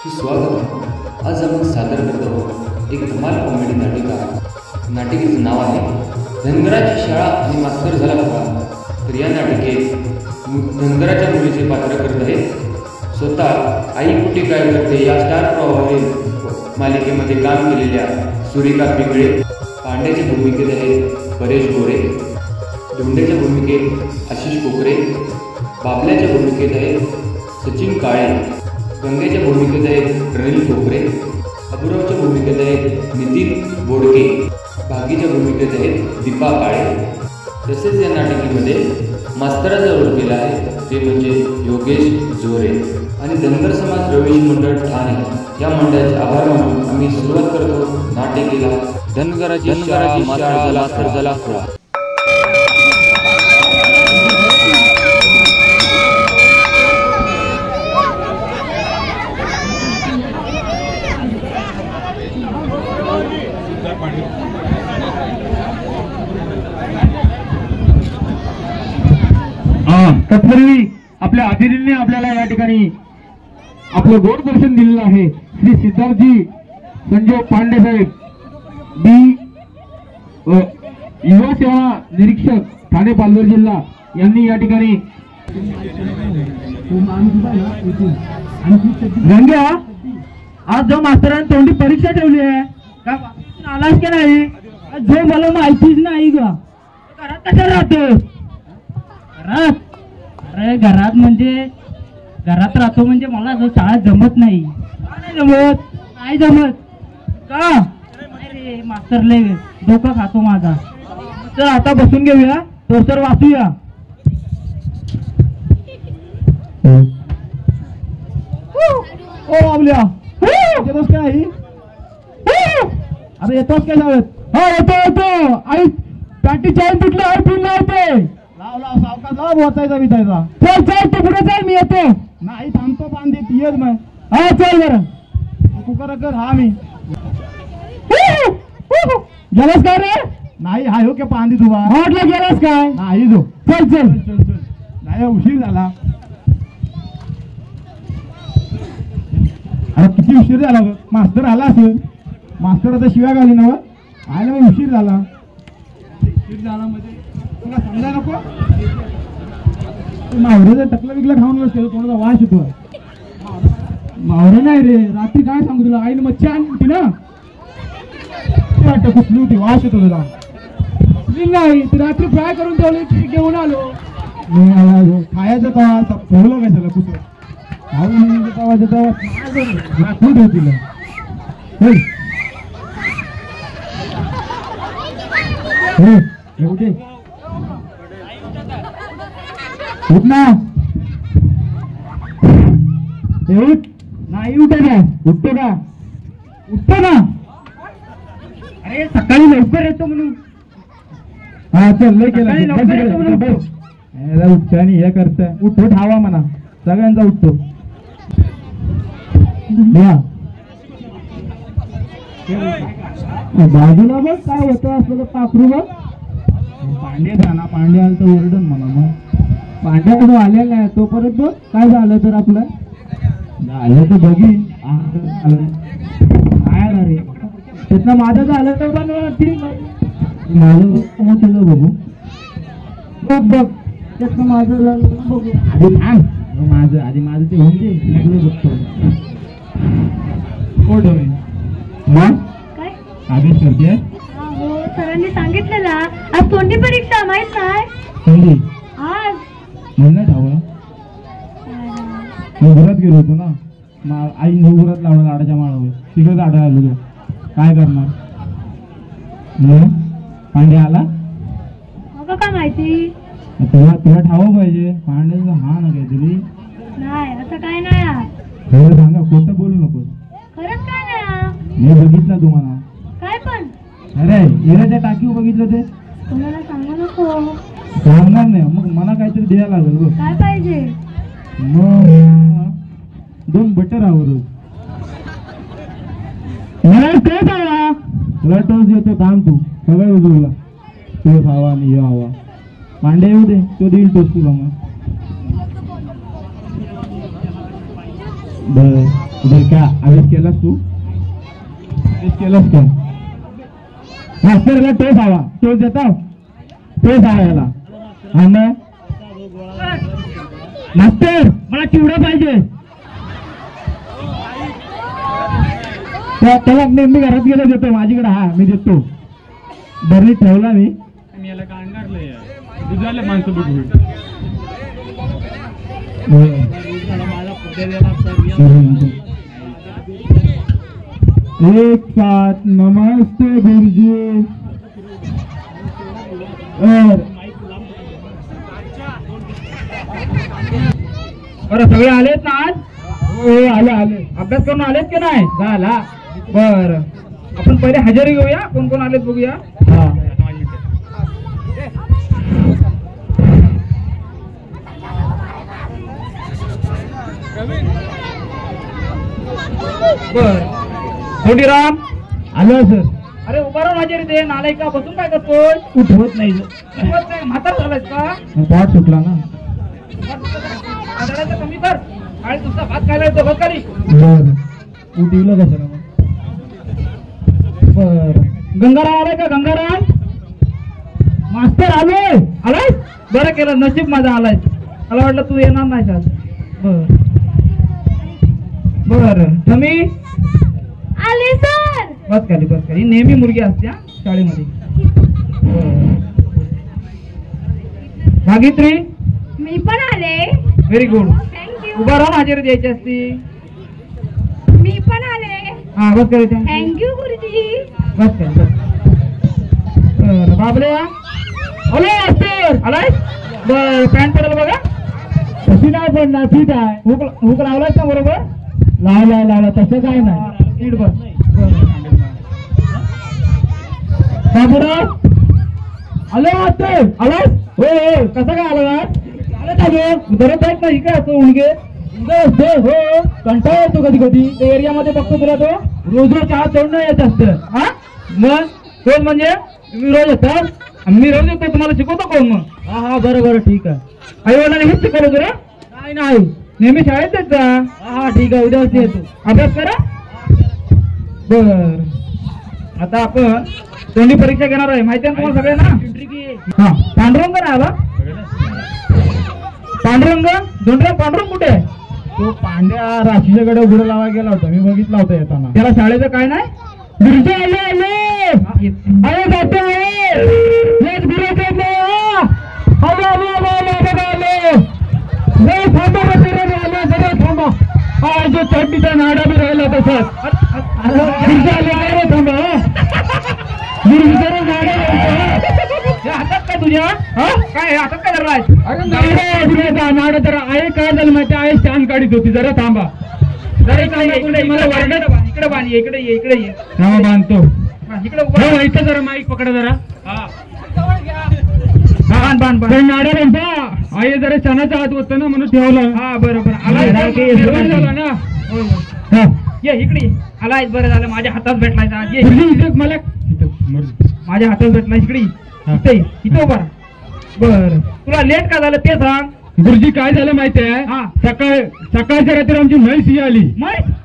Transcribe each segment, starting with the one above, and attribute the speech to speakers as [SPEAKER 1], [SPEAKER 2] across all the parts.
[SPEAKER 1] स्वागत। आज आपण सादर करत आहोत एक धमाल कॉमेडी नाटिका। नाटिकेचं नाव आहे धनगराची शाळा आणि मास्तर झाला खरा। तर या नाटिकेत धनगराच्या मुलीचे पात्र करत आहेत स्वतः आई कुठे काय करते या स्टार प्रवाह मालिकेमध्ये काम केलेल्या सुरेखा पिंगळे, पांड्याच्या भूमिकेत आहेत परेश गोरे, धोंड्याच्या भूमिकेत आशिष कोकरे, बाबल्याच्या भूमिकेत आहेत सचिन काळे, गंगेच्या भूमिकेत आहेत प्रनिल कोकरे, अबुरावच्या भूमिकेत आहेत नितीन बोडके, भागीच्या भूमिकेत आहेत दीपा काळे। तसेच या नाटिकेमध्ये मास्तराचा रोल केला आहे ते म्हणजे योगेश जोरे। आणि धनगर समाज प्रवेश मंडळ ठाणे या मंडळाचे आभार मानून आम्ही सुरुवात करतो नाटिकेला धनगराची शाळा मास्तर झाला खरा।
[SPEAKER 2] तत्पूर्वी आपल्या अतिथींनी आपल्याला या ठिकाणी आपलं गोड दर्शन दिलेलं आहे। श्री सिद्धार्थजी संजय पांडे साहेब बी युवा सेवा निरीक्षक ठाणे पालघर जिल्हा यांनी या ठिकाणी गंग्या आज जो मास्तरांनी तोंडी परीक्षा ठेवली आहे का आलास की नाही? जो मला माहितीच नाही ग घरात कशा राहतो? घरात अरे घरात म्हणजे घरात राहतो म्हणजे मला जो शाळेत जमत नाही। नाही जमत का? अरे मास्तर लय डोकं खातो माझा। चल आता बसून घेऊया पोस्टर वाचूया। ओ बाबल्या येतोस काय? अरे येतोस काय शाळेत? हा येतो आई पॅटी चाय तुटली आई पिऊन लावते। लाव सावकाश लाव वाचायचा विचायचा। चल तू पुढे चल मी येतो। नाही थांबतो बांधीत येत मग। हा चल बरं तू कर हा मी गेलास काय रे? नाही हाय हो के पांदी तुला म्हटलं गेलास काय? नाही जो चल नाही उशीर झाला। अरे किती उशीर झाला मास्तर आला असेल। मास्तर आता शिव्या घाली ना आयला मग उशीर झाला म्हणजे तुला समजा नको? मावऱ्याचा टकला विकला खाऊन नसेल कोणाचा वास येतो। मावरा नाही रे रात्री काय सांगू तुला आईने मच्छी आणली होती ना कुठली होती वास येतो तुला? नाही ती रात्री फ्राय करून ठेवली घेऊन आलो खायचं तवा ठेवलं काय त्याला कुठं खाऊन तवा राखून ठेव तिला। उठ ना उठ नाही उठे का? उठतो ना अरे सकाळी लवकर येतो म्हणून। हा चल लय केलं उठत आणि हे करत उठ हवा म्हणा सगळ्यांचा उठतो। बाजूला बघ काय होतं असलं पाखरू बघ। पांड्या झाला पांड्या आलं तर ओरडन मला मग पांड्याकडून आलेला आहे तोपर्यंत बघ काय झालं तर आपलं झालं तर बघी काय रे त्यातनं माझं झालं तर पण ठीक माझं तुझं बघू बघ त्यातनं माझं झालं बघू आधी थांब माझं ते होऊन दे बघतो मग आदेश करते।
[SPEAKER 3] सरांनी सांगितलेला आज कोणती परीक्षा माहित नाही आज
[SPEAKER 2] मला ठाव घरात गेलो होतो ना आई घरात लावणार आडाच्या माळावर तिकडे आडा आलो तो काय करणार पांड्या आला
[SPEAKER 3] मग काय माहिती
[SPEAKER 2] तुला ठाव पाहिजे पांड्याचा हा ना काहीतरी
[SPEAKER 3] नाही असं काय नाही
[SPEAKER 2] खरं सांगा खोटं बोलू नको।
[SPEAKER 3] खरंच काय नाही
[SPEAKER 2] मी बघितलं तुम्हाला
[SPEAKER 3] काय पण
[SPEAKER 2] अरे हिऱ्याच्या टाकीवर बघितलं ते
[SPEAKER 3] तुम्हाला सांगू नको
[SPEAKER 2] सांगणार नाही मग मला काहीतरी द्यायला लागेल बघ
[SPEAKER 3] काय पाहिजे
[SPEAKER 2] मग 2 बटर हवं रोज मला काय हवा तुला टोस देतो काम तू सगळं तुला टोस हवा आणि हे हवा पांड्या येऊ दे तो देईल टोस तुला मग बर का आवेश केलास तू आवेश केलास का मास्तरला टोच हवा टोच देता टोच हवा याला हा मग मास्तर मला चिवडा पाहिजे त्याला मी घरात गेलो देतो माझ्याकडे हा मी देतो बरणी ठेवला मी
[SPEAKER 4] याला काय अंगारलंय दुधाला माणसं बघू
[SPEAKER 2] एक साथ नमस्ते गुरुजी बरं सगळे आलेत ना आज हो आले आले अभ्यास करून आलेत की नाही झाला बर आपण पहिले हजेरी घेऊया कोण कोण आलेत बघूया हा बर धोंडीराम आलो सर अरे उभा राहून हजेरी दे नालाय का बसून काय करतोय उठवत नाही म्हातार झालायस का पाठ सुटला ना कमी कर आणि तुझा भात खायला येतो भात खाली बर उठीला कसं बर गंगाराम आलाय का गंगाराम मास्तर आलोय आलाय बरं केलं नशीब माझा आलाय मला वाटलं तू येणार नाही का बर बर तुम्ही
[SPEAKER 3] आले सर
[SPEAKER 2] बस खाली नेहमी मुलगी असते हा शाळेमध्ये भागित्री
[SPEAKER 3] मी पण आले
[SPEAKER 2] व्हेरी गुड
[SPEAKER 3] थँक्यू
[SPEAKER 2] उभा राहून हजेरी द्यायची असती
[SPEAKER 3] मी पण आले
[SPEAKER 2] हा बस करायचं
[SPEAKER 3] थँक्यू गुरुजी
[SPEAKER 2] बस कर बाबल्या हॅलो मास्तर आलाय बर पॅन्ट पडेल बघा तशी नाही पडणार ठीक आहे हुक लावलाय का बरोबर लावला तसं काय नाही नीट बस बाबूराव आलो मास्तर आलाय हो कसं काय आला दररोज आहेत ना इकडे असतो उणगे हो कंटाळा येतो कधी कधी एरियामध्ये बघतो तुला तो रोज चहा चढणं येत असतं हा मग रोज म्हणजे तुम्ही रोज येतात मी रोज येतो तुम्हाला शिकवतो कोण मग हा बरं ठीक आहे आई वडिलांनी हेच शिकवलं तुला नाही नेहमी शाळेत येत जा हा ठीक आहे उद्या येतो अभ्यास करा बर आता आपण तोंडी परीक्षा घेणार आहे माहिती आहे तुम्हाला सगळ्यांना हा पांडुरंग नाही आला पांडुरंग दोंडरा पांडुरंग कुठे आहे तो पांड्या राशीच्याकडे उघडं लावा गेला होता मी बघितला होता येताना त्याला शाळेचं काय नाही चड्डीचा नाडा बी राहिला तसंच हातात काय तुझ्या काय हातात काय धरलाय नाडा तर आहे काय झालं माहिती आहे शान काढीत होती जरा थांबा जरा मला वरडत इकडे बांध इकडे ये हा बांधतो इकडे इथं जरा माईक पकडा जरा बांध नाडा बांधता आई जरा शानाचा हात होतं ना म्हणून ठेवलं हा बरोबर झाला ना ये इकडे आलाय बरं झालं माझ्या हातात भेटलाय मला माझ्या हातात भेटला इकडे इथं बरं बर तुला लेट का झालं ते सांग गुरुजी काय झालं माहितीये सकाळच्या रात्री आमची म्हैस आली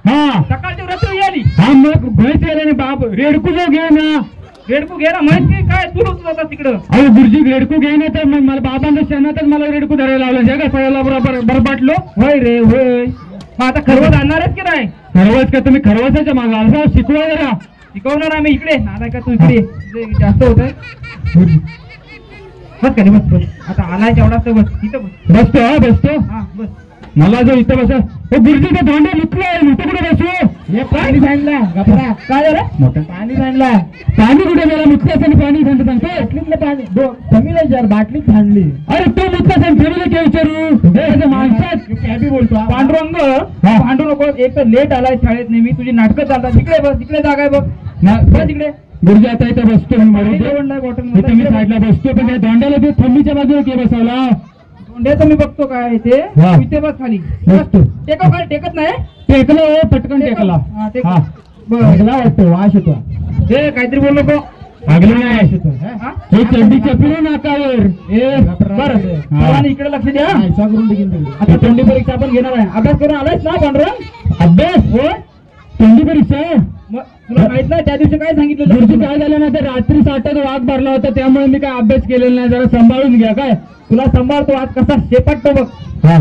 [SPEAKER 2] हा सकाळच्या रात्री आली हा मग म्हैस आली बाप रेडकू जो घे ना म्हैस काय सुरू होता तिकडं अहो गुरुजी रेडकू घे ना तर मग मला बाबांच्या शेणातच मला रेडकू धरायला लावलं जगा सगळ्याला बरोबर बाटलो होय रे होय मग आता खरवस आणणारच की नाही खरवस का तुम्ही खरवसाच्या मागे आला शिकवा जरा शिकवणार आम्ही इकडे नालाय का तू इकडे जास्त होत आहे बस खाली बस आता आलाय तेवढा बस इथं बसतो हा बस मला जो इथं बस गुरुजीचा भांडे लुटलाय कुठे बसू हे पाणी सांडला गपरा काय झालं मोठं पाणी सांडला पाणी कुठे गेला मुतकास आणि पाणी सांगतो बाटलीतलं पाणी जमीला जार बाटलीत सांडली अरे तो मुतकास आणि फॅमिली काय विचारू माणसात कॅबी बोलतो भांडू नको एक तर लेट आलाय शाळेत नेहमी तुझी नाटकं चालतात तिकडे बस तिकडे जागा आहे बघ तिकडे गुरुजी आता इथं बसतो मी साईडला बसतो पण त्या दोंड्याला ते थंबीच्या बाजूला के बसवला दोंड्याचं मी बघतो काय ते इथे बस खाली बसतो टेको काय टेकत नाही टेकलं पटकन टेकला बरं वाटतो वाश येतो हे काहीतरी बोल नको लागलं नाही वाश येतो चड्डी चपली नाकावर बरं इकडे लक्ष द्या आता तोंडी परीक्षा आपण घेणार आहे अभ्यास करून आलायच ना पांढरा अभ्यास हो तोंडी परीक्षा आहे मग तुला माहित नाही त्या दिवशी काय सांगितलं गुरुजी काय झालं ना ते रात्री 60 वाघ भरला होता त्यामुळे मी काय अभ्यास केलेला नाही जरा सांभाळून घ्या काय तुला सांभाळतो आज कसा शेपटतो बघ हा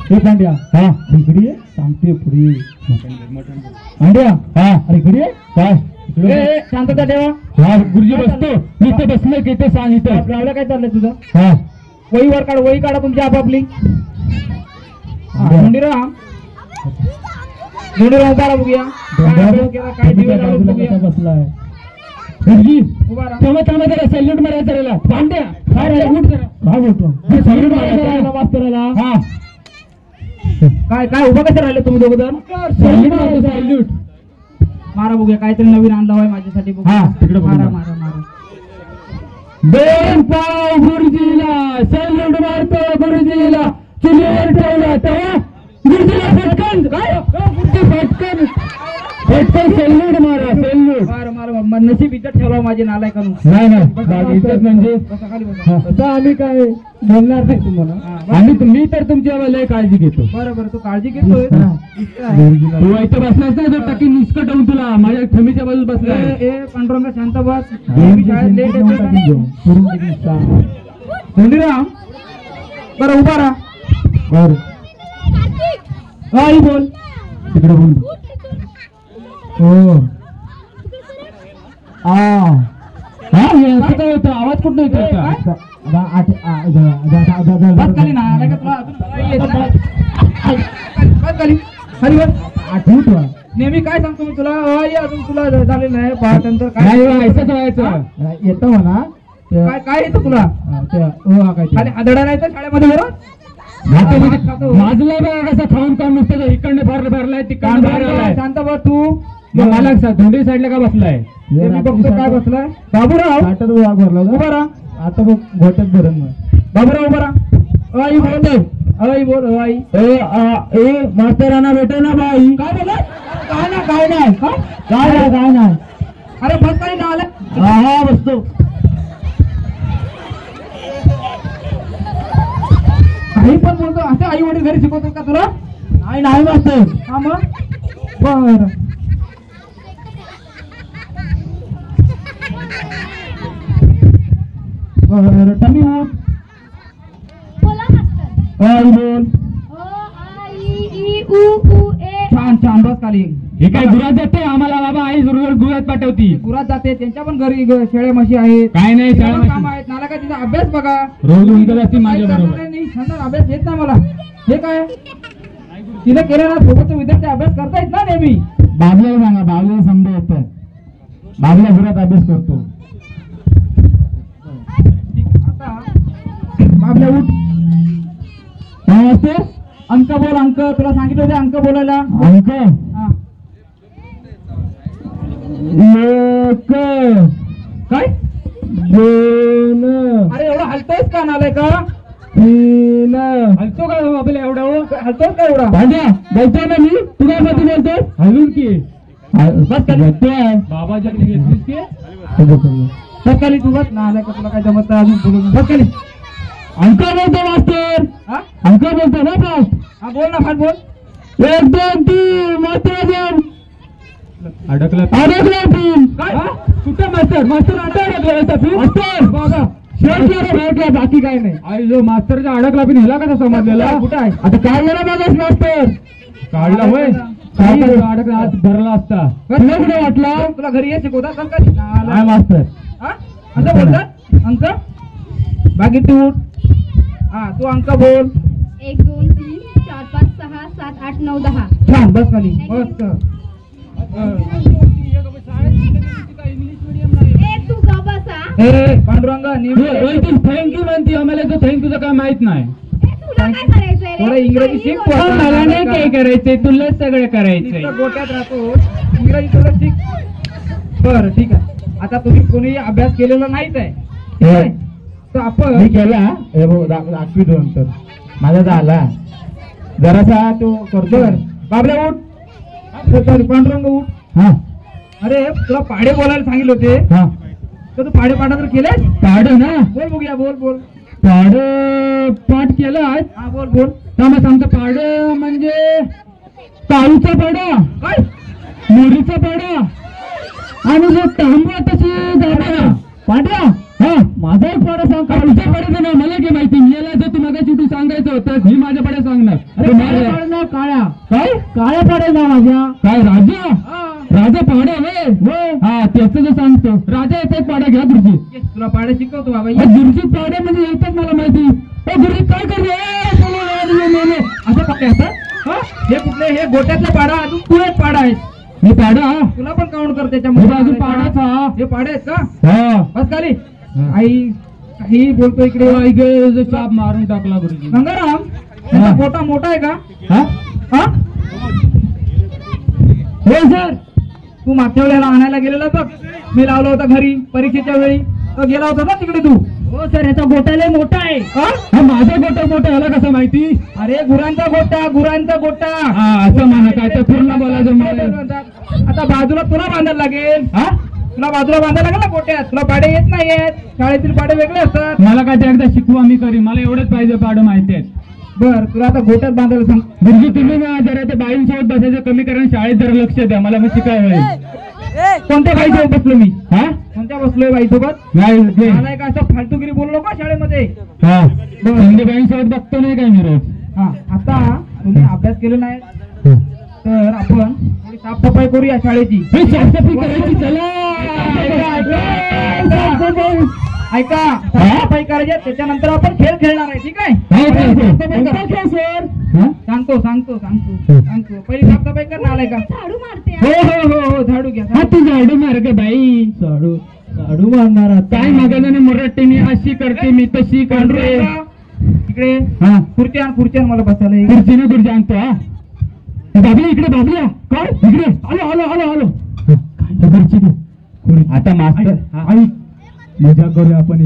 [SPEAKER 2] हे पांड्या हा इकडे सांगते पुढे पांड्या हा इकडे काय शांतता ठेवा हा गुरुजी बसतो मी इथे बसलोय की ते सांग इथं गावला काय चाललंय तुझं हा वहीवर काढ वही काढा तुमची आपापली धोंडीराम उभारा बघूया काय दिवस बसलाय गुरुजी तेव्हा तेव्हा जरा सॅल्यूट मारायचं राहिला पांड्या काय बोलतो सॅल्यूट मारायचं मास्तराला हा काय काय उभं कसं राहिले तुम्ही दोघं सॅल्यूट मारा बघूया काहीतरी नवीन आणलं आहे माझ्यासाठी तिकडे मारा मारा मारा दोन पाव गुरुजीला सॅल्यूट मारतो गुरुजीला चुलीवर ठेवला तेव्हा गुरुजीला फटकन काय फटकन फटकन सॅल्यूट मारा सॅल्यूट मारा मारा नशीब इज्जत ठेवला माझे नालायकांनो नाही नाही इज्जत म्हणजे आता आम्ही काय बोलणार नाही तुम्हाला आम्ही मी तर तुमच्या लय काळजी घेतो बरोबर तू काळजी घेतोय तू इथे बसलास नाही तर टाकी निष्कटवून तुला माझ्या थमीच्या बाजूला बसला ए पांडुरंग शांत बस शाळेत लेट येतो धोंडीराम बरं उभा राहा बर आई बोल तिकडे बोल हो होतं आवाज कुठं येतो नेहमी काय सांगतो मी तुला अजून तुला झालेलं नाही नंतर काय व्हायचं येतं म्हणा काय काय येतं तुला खाली आदडा नाही तर शाळेमध्ये बरोबर माझला कसं खाऊन काम नुसतं इकडनं भरलाय तिकडनं शांत बस तू मला धोंडी साईडला का बसलाय काय बसलाय बाबूराव वाघ भरला उभा राहा आता बघ घोट्यात भरण बाबूराव उभा राहा आई बोल आई बोल आई ए मास्तरांना भेटे ना बाई काय बोला काय ना काय नाही काय नाही काय नाही अरे बस काही ना आलं हा बसतो आई पण बोलतो असं आई वडील घरी शिकवतात का तुला नाही नाही मास्तर हा मग बर टमी उठ
[SPEAKER 3] बोला मास्टर
[SPEAKER 2] आई बोल
[SPEAKER 3] ओ आ ई उ ए
[SPEAKER 2] छान छान बस खाली हे काय गुरात जाते आम्हाला बाबा आई जरूर गुरात पाठवती गुरात जाते त्यांच्या पण घरी शेळ्या म्हशी आहेत काय नाही शेळ्या काम आहेत नाला काय तिचा अभ्यास बघा रोज उंटर असते माझ्या बरोबर अभ्यास येत ना मला हे काय तिने केलं ना सोबत विद्यार्थी अभ्यास करतायत ना नेहमी बाबल्याला सांगा बाबल्याला समजा येत बाबल्या घरात अभ्यास करतो आता बाबल्या उठ काय असते अंक बोल अंक तुला सांगितलं होते अंक बोलायला अंक एक काय दोन अरे एवढं हलतोयच का नालाय का तीन हलतो का आपल्याला एवढा हलतोय का एवढा भांड्या बोलतोय ना मी तू काय मध्ये बोलतोय हलून की बस बोलतोय बाबाच्या घेतलीस की बस खाली तू बस नालाय का तुला काय जमत अजून बोलून बस खाली अंक बोलतो मास्टर अंक बोलतो ना बस हा बोल ना फाट बोल 1 2 3 मास्टर अडकला तीन काय कुठे मास्टर मास्टर अडकला मास्टर बाबा शेवटला बाकी काय नाही आई जो मास्तरचा अडकला पण हिला कसा समजलेला कुठे आहे आता काय झालं मागास मास्टर काढला होय अडकला हात भरला असता तुला कुठे वाटला तुला घरी ये शिकवता काय मास्टर असं बोलतात अंक बाकी तू हा तू अंक बोल
[SPEAKER 3] 1 2 3 4 5 6 7 8 9 10
[SPEAKER 2] छान बस खाली बस
[SPEAKER 3] तू का बसा
[SPEAKER 2] पांडुरंग थँक्यू म्हणते आम्हाला तो थँक्यूचं काय माहित नाही
[SPEAKER 3] तुला काय करायचंय
[SPEAKER 2] थोडं इंग्रजी शिक मला नाही काय करायचंय तुला सगळं करायचंय डोक्यात राहतो इंग्रजी थोडं शिक बरं ठीक आहे आता तुम्ही कोणी अभ्यास केलेला नाहीच आहे तर आपण मी केला दाखवी नंतर माझा झाला जरासा तो करतो बाबल्या उठ पांडुरंग उठ हा अरे तुला पाडे बोलायला सांगितले होते हा तर तू पाडे पाठ तर केले पाडे ना बोल बघूया बोल बोल पाडे पाठ केलं हा बोल बोल त्यामुळे सांगतो पाड म्हणजे काळूचा पाडा काय मोरीचा पाडा आणि जो तांबा तशी गाडा पाड्या हा माझा एक पाडा सांग काळूच्या पाड्याचं नाव मला काय माहिती मला जर तू मगाशी तू सांगायचं होतं मी माझ्या पाड्या सांगणार काळ्या काय काळ्या पाड्या नाव माझ्या काय राजा राजा पाड्या वे हा त्याचं जे सांगतो राजा येत एक पाड्या घ्या गुरुजी तुला पाड्या शिकवतो बाबा गुरुजी पाड्या म्हणजे येतच मला माहिती गुरुजी काय करतो असं पाड्या असतात हे कुठले हे गोट्यातला पाडा अजून तू एक पाडा आहे हे पाडा तुला पण काउंट कर त्याच्यामध्ये अजून पाडाचा हे पाडे आहेत का बस खाली आई काही बोलतो इकडे साप मारून टाकला गुरुजी गंगाराम गोटा मोठा आहे का हो सर तू मागच्या वेळेला आणायला गेलेला बघ मी लावला होता घरी परीक्षेच्या वेळी तर गेला होता ना तिकडे तू हो सर याचा गोटा लय मोठा आहे माझा गोटा मोठा याला कसं माहिती अरे गुरांचा गोटा असं म्हणा काय तर पूर्ण बोलायचं आता बाजूला तुला बांधायला लागेल तुला बाजूला बांधायला लागेल ना गोट्यात तुला पाडे येत नाहीयेत शाळेतील पाडे वेगळे असतात मला काय ते एकदा शिकवा मी करी मला एवढंच पाहिजे पाडं माहिती आहेत बर तुला आता गोट्यात बांधायला सांग गुरुजी तुम्ही जरा ते बाईंसोबत बसायचं कमी करा शाळेत जरा लक्ष द्या मला मग शिकायला कोणत्या बाईसोबत बसलो मी कोणत्या बसलोय बाईसोबत नाही मला का असं फालतूगिरी बोललो का शाळेमध्ये बाईंसोबत बघतो नाही काय मी रोज आता तुम्ही अभ्यास केला नाही तर आपण थोडी साफसफाई करूया शाळेची साफसफाई करायची चला ऐका साफसफाई करायची त्याच्यानंतर आपण खेळ खेळणार आहे ठीक आहे सांगतो पहिली साफसफाई करणार आलाय का
[SPEAKER 3] झाडू मारते
[SPEAKER 2] हो झाडू घ्या तू झाडू मार ग बाई झाडू मारणार काय मागायला मराठीने अशी करते मी तशी करते इकडे खुर्च्या मला बसायला खुर्ची आणतो बाबल्या इकडे बाबल्या काय इकडे आलो आता मास्तर मजा करूया आपण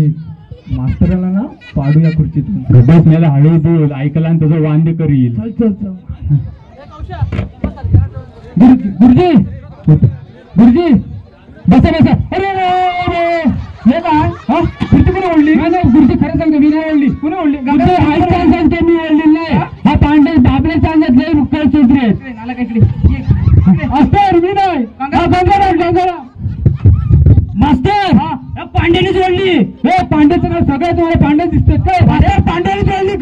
[SPEAKER 2] मास्तराला ना पाडूया खुर्चीतून गबस मला हळू बोल ऐकला आणि तुझं वांदे करील चल गुरुजी बसा अरे हे काय खुर्ची कोणी ओढली नाही गुरुजी खरं सांगतो मी नाही ओढली कोणी ओढली सांगते मी ओढली नाही हा पांडे बाबले सांगत रुक्कळ चौधरी असतं मी नाही गंगाराम मास्टर पांड्याने जोडली हे पांड्याचं नाव सगळं तुम्हाला पांड्या दिसतात काय पांड्याने जोडली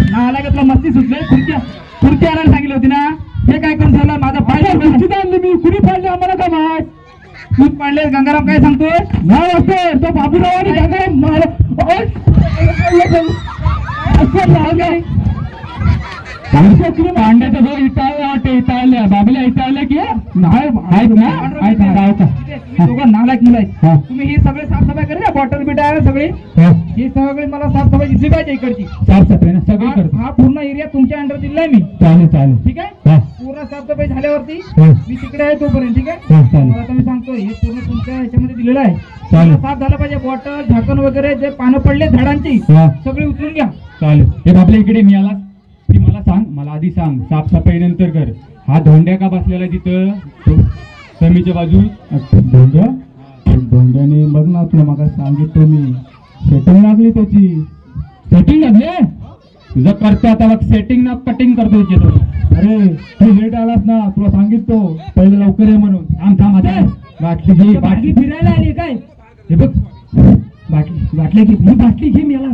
[SPEAKER 2] नाला मस्ती सुचले खुर्ची आणायला सांगितली होती ना हे काय करून ठेवलं माझा पाय खुर्ची आणली मी कुणी पाडली आम्हाला का माहित तूच पाडले गंगाराम काय सांगतोय नाही असं तो बाबूराव आणि गंगाराम पांड्याचा जो इटाळल्या बाबल्या इटाळल्या की नालायक मुलं आहेत तुम्ही ही सगळे साफसफाई करा बॉटल बिटाय सगळी ही सगळी मला साफसफाई दिसली पाहिजे इकडची साफसफाई ना सगळी करतो हा पूर्ण एरिया तुमच्या अंडर दिलाय मी चालेल ठीक आहे पूर्ण साफसफाई झाल्यावरती मी तिकडे आहे तोपर्यंत ठीक आहे मला तुम्ही सांगतो हे पूर्ण तुमच्या ह्याच्यामध्ये दिलेलं आहे साफ झालं पाहिजे बॉटल झाकण वगैरे जे पानं पडले झाडांची सगळी उचलून घ्या चालेल हे आपल्या इकडे मी आला ती मला सांग मला आधी सांग साफसफाई नंतर कर हा धोंड्या का बसलेला तिथं समीच्या बाजू धोंड्याने बघ ना तुला मग सांगितलं मी सेटिंग लागली त्याची सेटिंग लागले तुझं करतो आता बघ सेटिंग ना कटिंग करतो त्याची अरे तू लेट आलास ना तुला सांगितलो पहिले लवकर ये म्हणून थांब आता बाटली फिरायला आली काय हे बघ बाटली घे मी आला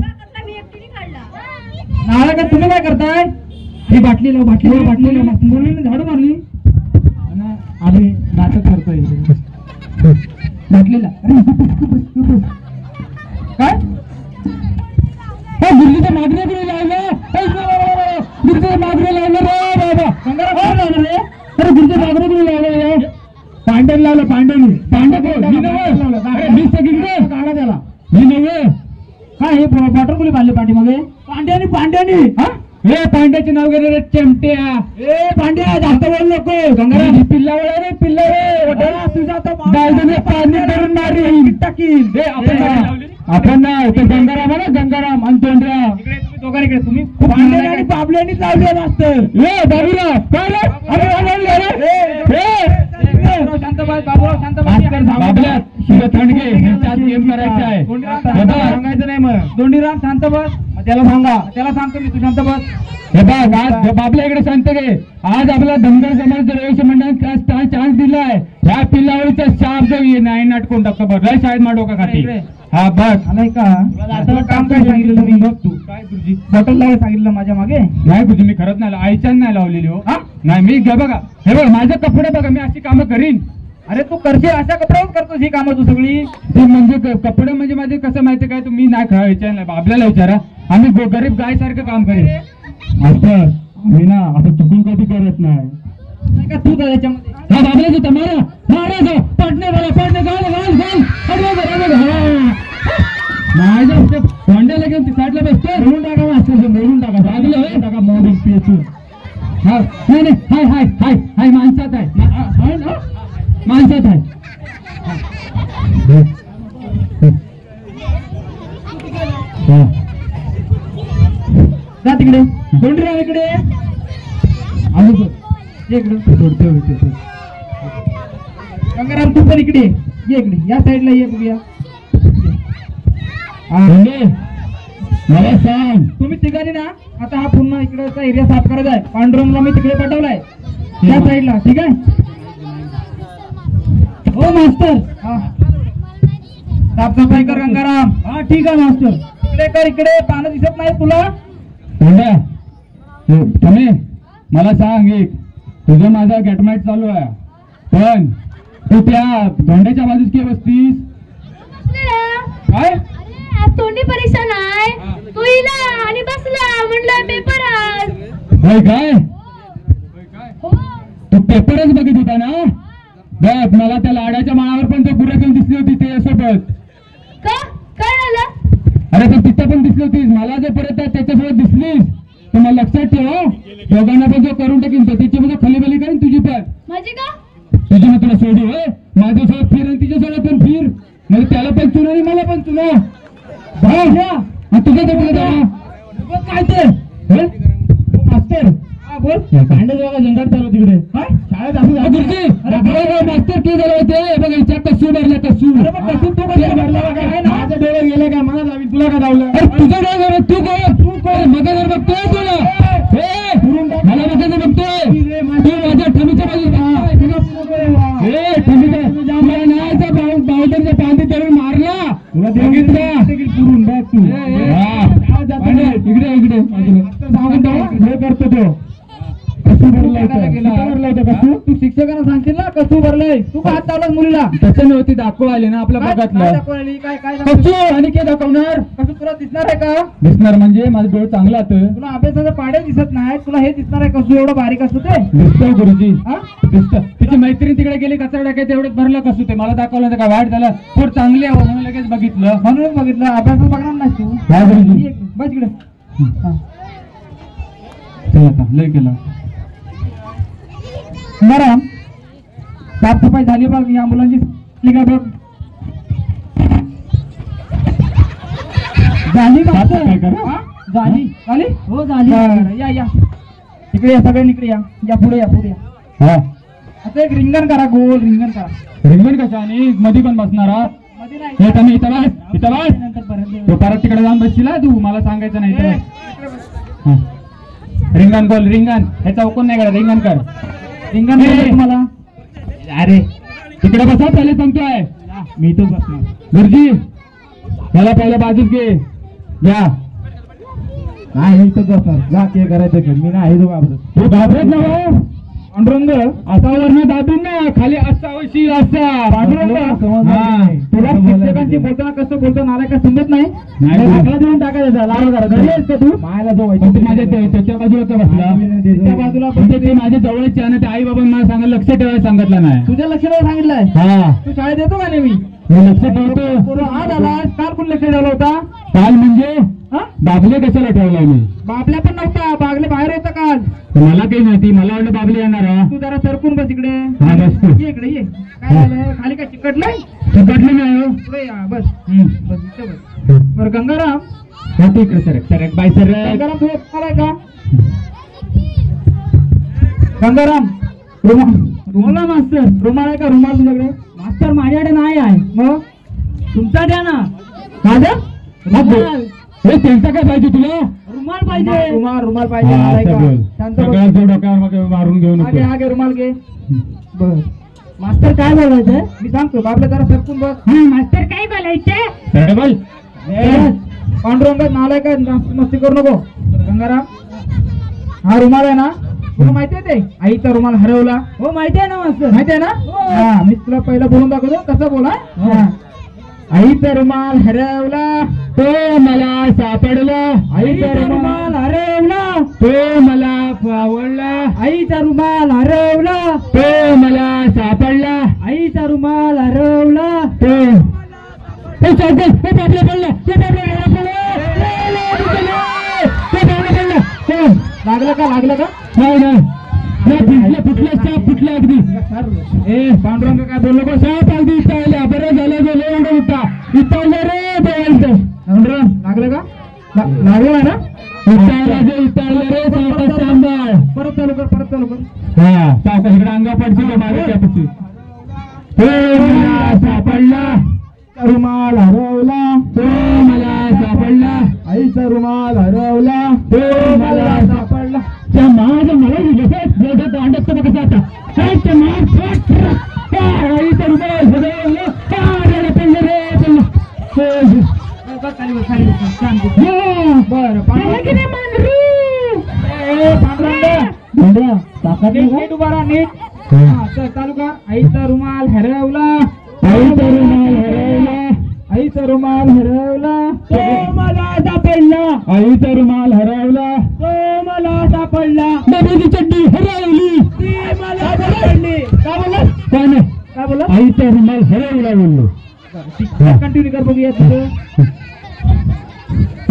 [SPEAKER 2] नाला का तुम्ही काय करताय ही बाटली लाव मुलीने झाडू मारली आम्ही नाटक करतोय बाटलीला काय गुरुजीच्या मागण्याकडे लावलं गुरुजीच्या मागणे लावलं रे बाबा अरे गुरुजीच्या मागण्याकडे लावलं पांड्याने लावलं मी सगळीकडे काढा त्याला मी नव्हे काय हे बॉटल कुठे बांधले पाठीमागे पांड्याने हे पांड्याचे नाव गेले रे चमट्या ए पांड्या जास्त बोल नको गंगाराम पिल्ला तुझा तो पाणी करून मारी टाकील आपण नाही ते गंगाराम आणि तोंड्या दोघांकडे तुम्ही पांड्याने आणि बाबल्याने लावले मास्तर शांत बाबूराव शांत बाबल्या शिव थंडगे दोंडीराम शांत बस. मग त्याला सांगा, त्याला सांगतो मी, तू शांत बस.
[SPEAKER 4] हे बघ आज आपल्या इकडे शांत घे. आज आपला धनगर समाज रविश मंडळाने चान्स दिलाय. ह्या पिल्लावरीचा शाप नाही नाटकून टाकतो बघ. लय शाळेत माडो का खाती. हा बघ
[SPEAKER 2] आलाय का आता काम काय सांगितलं तुम्ही? बघ तू
[SPEAKER 4] काय गुरुजी
[SPEAKER 2] बॉटल लावायला सांगितलं माझ्या मागे.
[SPEAKER 4] नाही गुरुजी मी खरंच नाही आईच्यान नाही लावलेली हो.
[SPEAKER 2] हा?
[SPEAKER 4] नाही मी बघा हे बघ माझे कपडे बघा मी अशी कामं करीन.
[SPEAKER 2] अरे तू करशील अशा कपड्यावर करतोस ही कामं तू सगळी.
[SPEAKER 4] ते म्हणजे कपडे म्हणजे माझे कसं माहिती काय तुम्ही नाही खायच्या नाही आपल्याला विचारा. आम्ही गरीब गाय सारखं काम करेन. मास्तर आम्ही ना असं चुकून कधी करत नाही.
[SPEAKER 2] नाही का तू त्याच्यामध्ये
[SPEAKER 4] हा बाबल्याच होता मारा मारा पडणे मला पडणे घाल घाल घाल माझ्या तोंड्याला घेऊन साईडला बसतो. मिळून टाका मास्तर मिळून टाका लागलं होय टाका मोडून पेचू. हा नाही नाही हाय हाय हाय हाय माणसात आहे ना माणसात आहे.
[SPEAKER 2] जा तिकडे दोंडीराम इकडे
[SPEAKER 4] आलो
[SPEAKER 2] इकडे.
[SPEAKER 4] सोडते
[SPEAKER 2] गंगाराम तू पण इकडे ये इकडे या साईडला ये बघूया.
[SPEAKER 4] मला सांग
[SPEAKER 2] तुम्ही तिघांनी ना आता हा पुन्हा इकडचा एरिया साफ करायचा आहे. पांडुरंगला मी तिकडे पाठवलाय त्या साईडला. ठीक आहे हो मास्टर. हा साफसफाई कर गंगाराम. हा ठीक आहे मास्टर. इकडे कर इकडे पानं दिसत नाही तुला.
[SPEAKER 4] तुम्ही मला सांग एक तुझं माझा गॅटमॅट चालू आहे पण तू त्या धोंड्याच्या बाजूस की बसतीस काय?
[SPEAKER 3] आज तोंडी परीक्षा नाही तू इला आणि बसला म्हणलं पेपर आज.
[SPEAKER 4] होय काय
[SPEAKER 3] हो
[SPEAKER 4] तू पेपरच बघित होता ना. बघ मला त्या लाडाच्या माळावर पण तो गुराखील दिसली होती त्याच्यासोबत.
[SPEAKER 3] का काय झालं?
[SPEAKER 4] अरे तर तिथं पण दिसली होतीस मला जर परत त्याच्यासोबत दिसलीस तर मला लक्षात ठेव दोघांना पण जो करून टाकीन तो त्याच्यामध्ये खलीबली करेन तुझी पण.
[SPEAKER 3] माझी का?
[SPEAKER 4] तुझी मग तुला सोडू होय माझ्यासोबत फिर आणि तिच्यासोबत पण फिर म्हणजे त्याला पण चुना आणि मला पण चुना. तुझं तर काय ते मास्तर
[SPEAKER 2] बोल
[SPEAKER 4] कांडे बघा जंगल चालू तिकडे शाळेत असं मास्तर की झालं होते बघा हिच्या कसूर भरला कसूर. माझं डोळे गेले का मला जावी तुला का धावलं. तुझं डोळे तू कोण मग जर बघतोय तुला मला बघायचं बघतोय तू माझ्या ठमीच्या बाउंडरच्या पांदी तरुण मारला तुला पुरून बघ तू इकडे इकडे हे करतो तो
[SPEAKER 2] तू शिक्षकांना सांगशील ना कसू भरलंय. तू का हात लावलास मुलीला?
[SPEAKER 4] त्याच्या नव्हती दाखवा आले ना आपल्या भागातलं कसू आणि काय दाखवणार
[SPEAKER 2] कसं तुला दिसणार आहे का?
[SPEAKER 4] दिसणार म्हणजे माझं डोळ चांगला
[SPEAKER 2] तुला अभ्यासाचं पाडे दिसत नाही तुला हे दिसणार आहे कसू एवढं बारीक असतो ते
[SPEAKER 4] दिसतो गुरुजी
[SPEAKER 2] हा?
[SPEAKER 4] दिसतं. तिची मैत्रीण तिकडे गेली कचरा टाकायचं एवढंच भरलं कसू ते मला दाखवलं का वाईट झालं थोडं चांगली आहे म्हणून लगेच बघितलं
[SPEAKER 2] म्हणूनच बघितलं. अभ्यासात बघणार नाही तू.
[SPEAKER 4] काय गुरुजी
[SPEAKER 2] बस इकडे.
[SPEAKER 4] चल आता लय केलं.
[SPEAKER 2] बरं साफसफाई झाली बघ या मुलांची बघ झाली
[SPEAKER 4] साफसफाई करा.
[SPEAKER 2] हा? झाली झाली
[SPEAKER 3] हो झाली.
[SPEAKER 2] बरं, या या इकडे या सगळे इकडे या या पुढे या पुढे या.
[SPEAKER 4] हा
[SPEAKER 2] आता एक रिंगण करा गोल रिंगण करा.
[SPEAKER 4] रिंगण कशा आणि मध्ये पण बसणार आहात
[SPEAKER 2] मध्ये नाही.
[SPEAKER 4] हे तुम्ही इथं बस इथं बस
[SPEAKER 2] नंतर परत
[SPEAKER 4] तो परत तिकडे जाऊन बसशील हा तू मला सांगायचं नाही
[SPEAKER 2] ये.
[SPEAKER 4] तर हा. रिंगण बोल रिंगण हे चौकोन नाही करा रिंगण कर.
[SPEAKER 2] रिंगण बोलतो तुम्हाला.
[SPEAKER 4] अरे तिकडे बसा पहिले सांगतोय
[SPEAKER 2] मी तो बसणार.
[SPEAKER 4] गुरुजी मला पहिल्या बाजूत घे या
[SPEAKER 2] नाही इथं बसणार. जा ते करायचं मी नाही तो घाबरत.
[SPEAKER 4] तू घाबरत ना पांडुरंग असावरनं दाबून ना खाली असावशी असा
[SPEAKER 2] पांडुरंग तुला शिक्षकांची बोलताना कसं बोलतो नाला का समजत नाही. दाखला देऊन टाकायचा लावा जरा. घरी आहेस का तू? मायला जो
[SPEAKER 4] माझ्या त्याच्या बाजूला का बसला
[SPEAKER 2] त्या बाजूला
[SPEAKER 4] म्हणजे ते माझ्या जवळचे आणि ते आई बाबा मला सांगायला लक्ष ठेवायला सांगितलं नाही.
[SPEAKER 2] तुझ्या लक्षात सांगितलंय.
[SPEAKER 4] हा
[SPEAKER 2] तू शाळेत येतो का नेहमी?
[SPEAKER 4] मी लक्ष ठेवतो.
[SPEAKER 2] आज आला काल कोण लक्ष ठेवला होता?
[SPEAKER 4] काल म्हणजे
[SPEAKER 2] हा?
[SPEAKER 4] बाबले कशाला ठेवलाय मी
[SPEAKER 2] बाबल्या पण नव्हता. बागले बाहेर होता काल.
[SPEAKER 4] मला काही माहिती मला वाटलं बाबले येणार हा.
[SPEAKER 2] तू जरा सरकून बस इकडे.
[SPEAKER 4] हा, बसतो.
[SPEAKER 2] ये इकडे ये. काय झालं खाली काय चिकटलंय?
[SPEAKER 4] चिकटलं नाही हो.
[SPEAKER 2] पुढे या बस.
[SPEAKER 4] हम्म.
[SPEAKER 2] बस इथं बस. बरं गंगाराम
[SPEAKER 4] हा, तू इकडे सरक सरक बाय सरक.
[SPEAKER 2] गंगाराम तू आलाय का? गंगाराम रुमाल मास्तर रुमाल आहे का? रुमाल तुझ्याकडे? मास्तर माझ्याकडे नाही आहे. मग तुमचा द्या ना. माझं
[SPEAKER 4] त्यांचा काय पाहिजे तुला?
[SPEAKER 2] रुमाल पाहिजे. रुमाल पाहिजे.
[SPEAKER 4] हा,
[SPEAKER 2] नाही का?
[SPEAKER 4] असं बोल.
[SPEAKER 2] शांत बस.
[SPEAKER 4] सगळ्यांचं डोक्यावर मग मारून घेऊ नको.
[SPEAKER 2] आगे रुमाल घे. बर मास्तर काय बोलायचंय मी सांगतो. बाबला जरा सरकून बस.
[SPEAKER 3] मास्तर काय बोलायचं?
[SPEAKER 4] सरळ बोल.
[SPEAKER 2] पांडुरंग नालाय का मस्ती करू नको. गंगाराम हा रुमाल आहे ना तुला माहिती आहे ते आईचा रुमाल हरवला. हो माहिती आहे ना मास्तर. माहिती आहे ना. हा मी तुला पहिला बोलून दाखवतो कसं बोला. आईचा रुमाल हरवला
[SPEAKER 4] तो मला सापडला.
[SPEAKER 2] आईचा रुमाल हरवला
[SPEAKER 4] तो मला आवडला.
[SPEAKER 2] आईचा रुमाल हरवला
[SPEAKER 4] तो मला सापडला.
[SPEAKER 2] आईचा रुमाल हरवला.
[SPEAKER 4] ते सायकल ते बाबला पडला. ते बाबला पडला.
[SPEAKER 2] लागलं का लागलं का
[SPEAKER 4] नाही फुटला अगदी.
[SPEAKER 2] ए पांडुरंग काय बोललो बस.
[SPEAKER 4] साप अगदी इथं बरं झालं गेलं एवढं होता इथं रे देवांचं.
[SPEAKER 2] पांडुरंग लागलं का लागलं ना.
[SPEAKER 4] इथं रे सावकाश सांभाळ.
[SPEAKER 2] परत चालू कर.
[SPEAKER 4] हा सावकाश इकडे अंगा पडची मागे त्यापासून. मला सापडला
[SPEAKER 2] रुमाल हरवला
[SPEAKER 4] तो मला सापडला.
[SPEAKER 2] आईचा रुमाल हरवला
[SPEAKER 4] तो मला सापडला. त्या माझं मला दिलं अंडत तर कसं आता काय ते माग आईचा रुमाल हरवला. पडलं रे
[SPEAKER 2] बरं पांडुरंग नीट उभा राहा नीट. चालू का. आईचा रुमाल हरवला.
[SPEAKER 4] आईचा रुमाल हरवला.
[SPEAKER 2] आईचा रुमाल हरवला
[SPEAKER 4] तो मला सापडला. आईचा रुमाल हरवला.
[SPEAKER 2] तो मला सापडला.
[SPEAKER 4] बाबाची चड्डी हरवली.
[SPEAKER 2] ती मला सापडली. काय बोलला
[SPEAKER 4] काय नाही
[SPEAKER 2] काय बोलला.
[SPEAKER 4] आईचा रुमाल हरवला बोललो.
[SPEAKER 2] कंटिन्यू कर बघूया तुझं.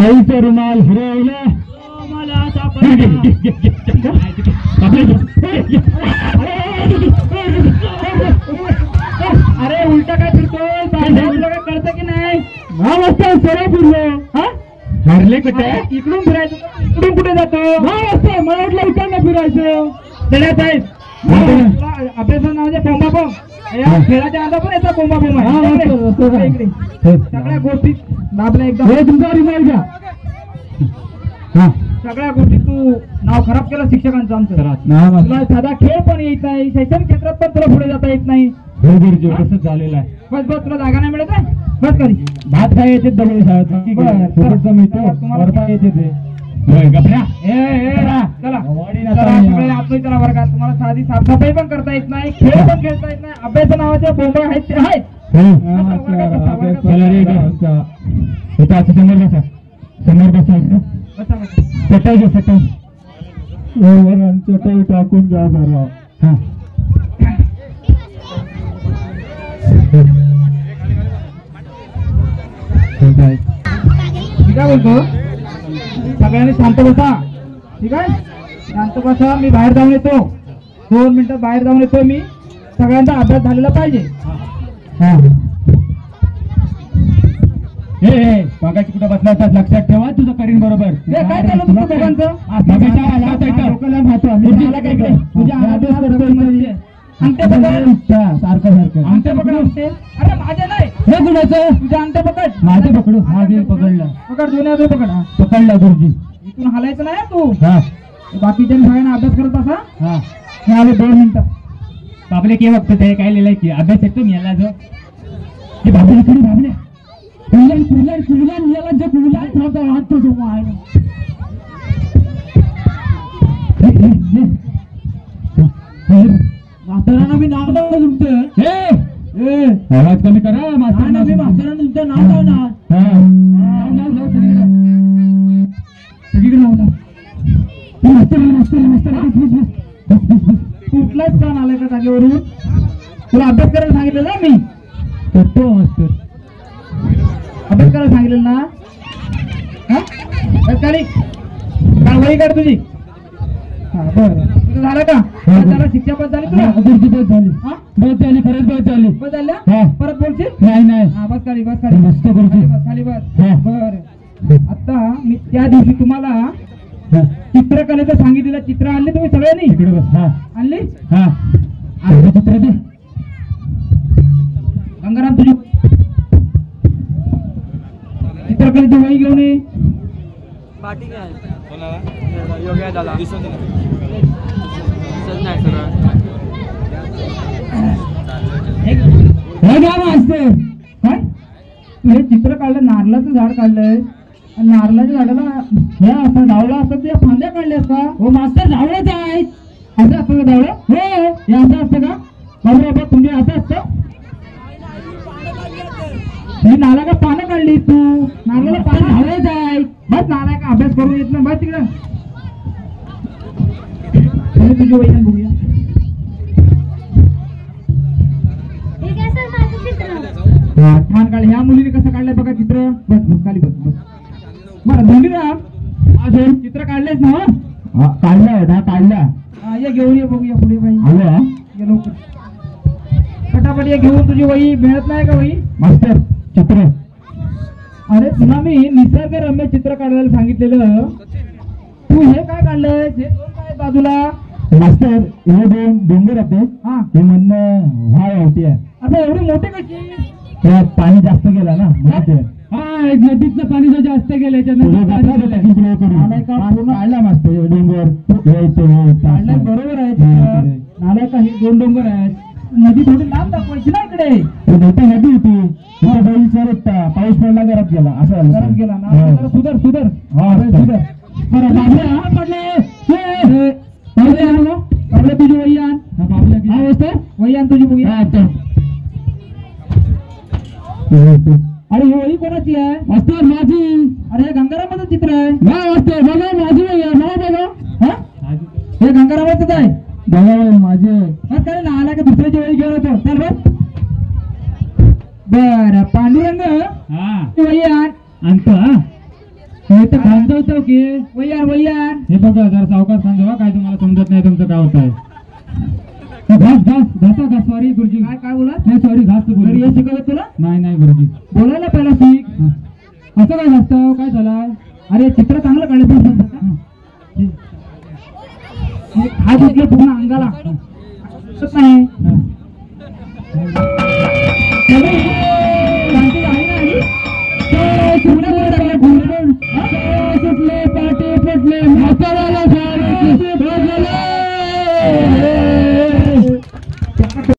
[SPEAKER 4] आईचा रुमाल हरवला.
[SPEAKER 2] तो मला सापडला. अरे उलटा काय फिरतोय. तुला काय कळतं की नाही.
[SPEAKER 4] वाजता सरळ फिरलो.
[SPEAKER 2] हा
[SPEAKER 4] हरले कुठे
[SPEAKER 2] इकडून फिरायचं इकडून कुठे जातो.
[SPEAKER 4] वाजता मला वाटलं इकडनं फिरायचं.
[SPEAKER 2] खेळत आहेस अभ्यासा नावाचे कोंबाबो खेळाच्या आधा पण याचा कोंबाबो आहे. सगळ्या गोष्टी दाबल्या एकदम.
[SPEAKER 4] तुमचा रुमाल घ्या.
[SPEAKER 2] सगळ्या गोष्टी तू नाव खराब केलं शिक्षकांचं आमचं. तुला साधा खेळ पण येत नाही. शैक्षणिक क्षेत्रात पण तुला पुढे जाता येत नाही.
[SPEAKER 4] कसं झालेलं आहे.
[SPEAKER 2] बस बस तुला जागा नाही मिळत आहे. बस कधी
[SPEAKER 4] भात काय येते दगड शाळेत
[SPEAKER 2] तुम्हाला
[SPEAKER 4] येते ते
[SPEAKER 2] चला आपलं चला वर्गात. तुम्हाला साधी साफसफाई पण करता येत नाही. खेळ पण खेळता येत नाही. अभ्यास नावाचे बोंबळ आहेत ते आहेत.
[SPEAKER 4] समोर बसा. समोर बसा. चटाई घ्या चटाई. चटाई टाकून घ्या जरा. हा
[SPEAKER 2] ठीक आहे बोलतो. सगळ्यांनी शांत बसा. ठीक आहे शांत बसा. मी बाहेर जाऊन येतो. 2 मिनिटात बाहेर जाऊन येतो मी. सगळ्यांचा अभ्यास झालेला पाहिजे.
[SPEAKER 4] मागाची कुठे बसला होता लक्षात ठेवा. तुझं करीन बरोबर.
[SPEAKER 2] काय चालू तुमचं दोघांचं. अंगठे पकड
[SPEAKER 4] सारखं
[SPEAKER 2] अंगठे पकड अंगठे. अरे माझे नाही
[SPEAKER 4] हे कुणाचं.
[SPEAKER 2] तुझे अंगठे पकड.
[SPEAKER 4] माझे पकडू. हा घे पकडला.
[SPEAKER 2] पकड दोन्ही हात पकड.
[SPEAKER 4] पकडला गुरुजी.
[SPEAKER 2] इथून हलायचं नाही तू.
[SPEAKER 4] हा
[SPEAKER 2] बाकीच्या सगळ्यांना अभ्यास करत बसा.
[SPEAKER 4] हा
[SPEAKER 2] हे आले 2 मिनिटं.
[SPEAKER 4] बाबले के बघतो ते काय लिहिलंय की अभ्यास येतो मी याला जो की बाबले थोडी बाबले याला जो हात तो जो आहे मास्तरांना मी नाव लावलं तुमचं. आवाज कमी करा. मास्तरांना मी मास्तरांना तुमचं नाव लावणार. सगळीकडे लावला.
[SPEAKER 2] कुठलाच काम आलाय का जागेवरून. तुला अभ्यास करायला सांगितलं ना मी.
[SPEAKER 4] करतो मास्तर.
[SPEAKER 2] अभ्यास करायला सांगितलं ना. काय वही काढ तुझी. हा बरं तुझं झालं का. त्याला शिक्षा पण झाली तुला.
[SPEAKER 4] बहुत झाली खरंच बहुत झाली.
[SPEAKER 2] बस झाल्या. परत बोलशील.
[SPEAKER 4] नाही
[SPEAKER 2] हा बस खाली बस खाली.
[SPEAKER 4] मस्त करतो.
[SPEAKER 2] बस खाली बस. बरं आता मी त्या दिवशी तुम्हाला चित्रकलेचं सांगितलेलं. चित्र आणले तुम्ही सगळ्यांनी.
[SPEAKER 4] इकडे बस. हा
[SPEAKER 2] आणली.
[SPEAKER 4] हा चित्र दे.
[SPEAKER 2] गंगाराम तुझी चित्रकलेची वही घेऊन ये. काय तू हे चित्र काढलं, नारळाचं झाड काढलंय आणि नारळाच्या झाडाला हे असं धावला असतं तुझ्या फांद्या काढल्यास का? हो मास्तर धावळच आहे. असं असतं का धावळं? हो हे असं असतं का? बरोबर तुमचे असं असतं. ही नारळाला पानं काढली तू, नारळाला पानं धावळच आहे. बस नारळा का अभ्यास करून येत ना, बस तिकडं. तुझी वैयान बघूया. छान काढ. ह्या मुलीने कसं काढलंय बघा चित्र. बस बस खाली बस बस. बरं धोंडीराम अजून चित्र काढलेस ना? काढलंय ना, काढल्या. ये घेऊन ये बघूया पुढे बाई. ये लवकर फटाफट ये घेऊन. तुझी वही मिळत नाही का वही? मास्तर चित्र. अरे तुला मी निसर्गरम्य चित्र काढायला सांगितलेलं, तू हे काय काढलंय? हे दोन काय बाजूला? मास्तर हे दोन डोंगर होते. हा हे म्हणणं व्हाय होती. आता एवढी मोठी कशी? पाणी जास्त गेला ना. नदीतलं पाणी जर जास्त गेलं काढला मास्तर डोंगर. बरोबर आहे. नाल्या काही दोन डोंगर आहेत. नदी थोडी लांब दाखवायची ना इकडे. मोठी नदी होती. पाऊस पडला घरात गेला. असं घरात गेला ना. सुधर सुधर. हा सुधर. बाबल्या तुझी वैयान. वैयान तुझी बघूया. अरे ही वही कोणाची आहे? मास्तर माझी. अरे हे गंगारामाचं चित्र आहे. मास्तर बघा माझी वही आहे. बघा हे गंगारामाचंच आहे. बघा माझे. बस काय ना आला की दुसऱ्याची वही घेऊन होतो. चल बस. बर पांडुरंग वही आणतो. हे तर खांदवतो की वैयान वैयान. हे बघा जरा सावकाश सांगा काय तुम्हाला समजत नाही तुमचं काय होत आहे. घास घास घासा घास. सॉरी गुरुजी. काय काय बोला? नाही सॉरी घास तू बोल. हे शिकवलं तुला? नाही नाही गुरुजी. बोलायला पहिला शिक. असं काय घासतं? काय झालं? अरे चित्र चांगलं काढलं. हात उठले पूर्ण अंगाला नाही. सुटले पाठी फुटले म्हाताऱ्याला